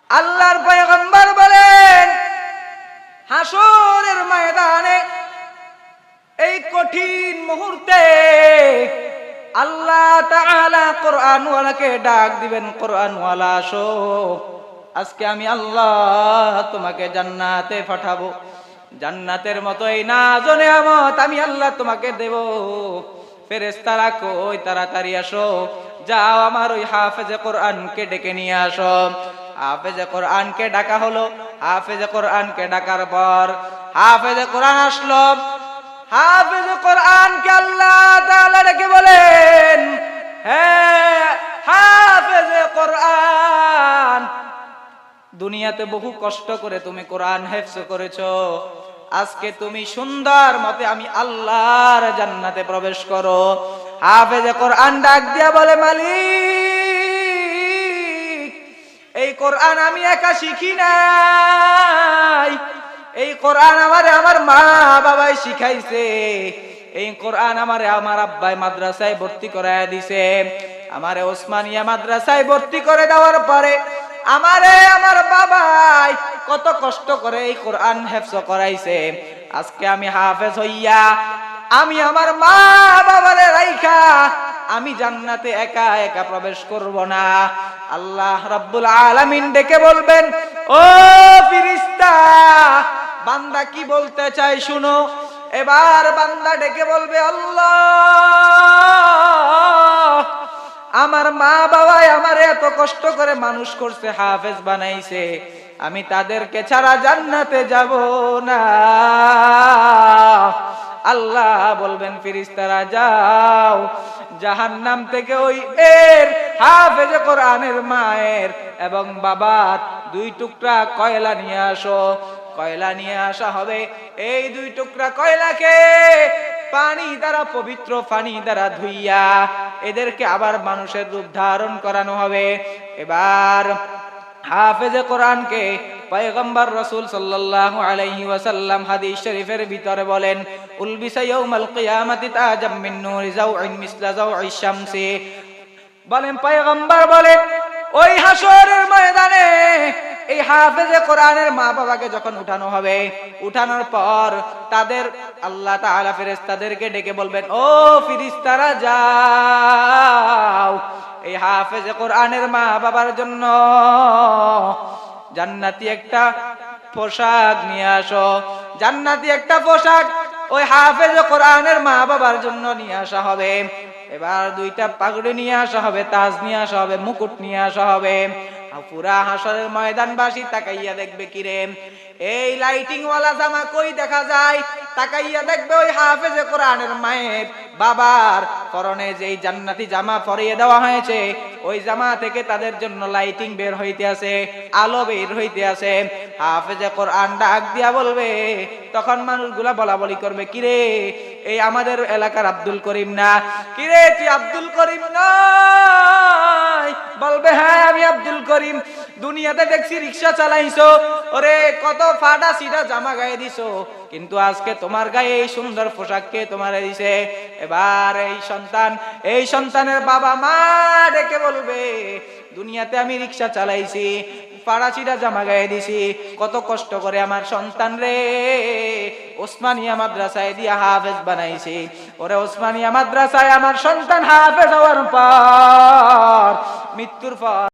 আল্লাহর পয়গম্বর বলেন, হাসরের ময়দানে এই কঠিন মুহূর্তে আল্লাহ তাআলা কোরআনওয়ালাকে ডাক দিবেন, কোরআনওয়ালা আসো, আজকে আমি আল্লাহ তোমাকে জান্নাতে পাঠাবো। জান্নাতের মতো এই নাজ ও নেয়ামত আমি আল্লাহ তোমাকে দেব। ফেরেশতারা কই, তাড়াতাড়ি আসো, যাও আমার ওই হাফেজে কোরআনকে ডেকে নিয়ে আসো। হাফেজে কোরআনকে ডাকা হলো। হাফেজে কোরআনকে ডাকার পর হাফেজে কোরআন আসলো। হাফেজে কোরআনকে আল্লাহ তাআলা ডেকে বলেন, হ্যাঁ হাফেজে কোরআন, দুনিয়াতে বহু কষ্ট করে তুমি কোরআন হেফজ করেছো, আজকে তুমি সুন্দর মতে আমি আল্লাহর জান্নাতে প্রবেশ করো। হাফেজে কোরআন ডাক দিয়া বলে, মালিক, এই কোরআন আমি একা শিখি নাই, এই কোরআন আমারে আমার মা বাবাই শিখাইছে। এই কোরআন আমারে আমার আব্বাই মাদ্রাসায় ভর্তি করায় দিছে। আমারে ওসমানিয়া মাদ্রাসায় ভর্তি করে দেওয়ার পরে আমারে আমার বাবাই কত কষ্ট করে এই কোরআন হেফজ করাইছে। আজকে আমি হাফেজ হইয়া আমি আমার মা বাবারে রাইখা আমি জান্নাতে একা একা প্রবেশ করব না। আল্লাহ রাব্বুল আলামিন ডেকে বলবেন, ও ফেরেশতা, বান্দা কি বলতে চাই শুনো। এবার বান্দা ডেকে বলবে, আল্লাহ, আমার মা বাবাই আমারে এত কষ্ট করে মানুষ করছে, হাফেজ বানাইছে, আমি তাদেরকে ছাড়া জান্নাতে যাব না। আল্লাহ বলবেন, ফেরেশতারা যাও, জাহান্নাম থেকে ওই এর হাফেজে কোরআনের মায়ের এবং বাবার 2 টুকরা কয়লা নিয়ে আসো। কয়লা নিয়ে আসা হবে। এই 2 টুকরা কয়লাকে পানি দ্বারা, পবিত্র পানি দ্বারা ধুইয়া এদেরকে আবার মানুষের রূপ ধারণ করানো হবে। এবার হাফেজে কোরআনকে পয়গম্বর রাসূল সাল্লাল্লাহু আলাইহি ওয়াসাল্লাম হাদিস শরীফের ভিতরে বলেন, উলবিসা ইয়াউমাল কিয়ামাতি তাজাম মিন নূরি যাওইন মিসলা যাওইশ শামসি। বলেন পয়গম্বর বলেন, ওই হাসরের ময়দানে এই হাফেজে কোরআনের মা বাবাকে যখন উঠানো হবে, উঠানোর পর তাদের আল্লাহ তাআলা ফেরেশতাদেরকে ডেকে বলবেন, ও ফেরেশতারা যাও, এই হাফেজে কোরআনের মা বাবার জন্য জান্নাতি একটা পোশাক নিয়ে আসো। জান্নাতি একটা পোশাক ওই হাফেজে কোরআনের মা বাবার জন্য নিয়ে আসা হবে। এবার 2টা পাগড়ি নিয়ে আসা হবে, তাজ নিয়ে আসা হবে, মুকুট নিয়ে আসা হবে। পুরা হাসরের ময়দানবাসী তাকাইয়া দেখবে, কিরে এই লাইটিং ওয়ালা জামা কই দেখা যায়? তাকাইয়া দেখবে ওই হাফেজে কোরআনের মায়ের বাবার পরনে যেই জান্নাতি জামা পরিয়ে দেওয়া হয়েছে, ওই জামা থেকে তাদের জন্য লাইটিং বের হইতে আছে, আলো বের হইতে আছে। হাফেজে কোরআন ডাক দিয়া বলবে, তখন মানুষগুলা বলা বলি করবে, কিরে এই আমাদের এলাকার আব্দুল করিম না? কিরে তুই আব্দুল করিম নয়? বলবে, হ্যাঁ আমি আব্দুল করিম। দুনিয়াতে দেখছি রিকশা চালাইছো, ওরে কত ফাটা সিটা জামা গায়ে দিছো, কিন্তু আজকে তোমার গায়ে এই সুন্দর পোশাক কে তোমারে দিছে? এবার এই সন্তানের বাবা মা ডেকে বলবে, দুনিয়াতে আমি রিকশা চালাইছি, ফাড়াচিটা জামা গায়ে দিছি, কত কষ্ট করে আমার সন্তান রে ওসমানিয়া মাদ্রাসায় দিয়া হাফেজ বানাইছি। ওরে ওসমানিয়া মাদ্রাসায় আমার সন্তান হাফেজ হওয়ার পর, মৃত্যুর পর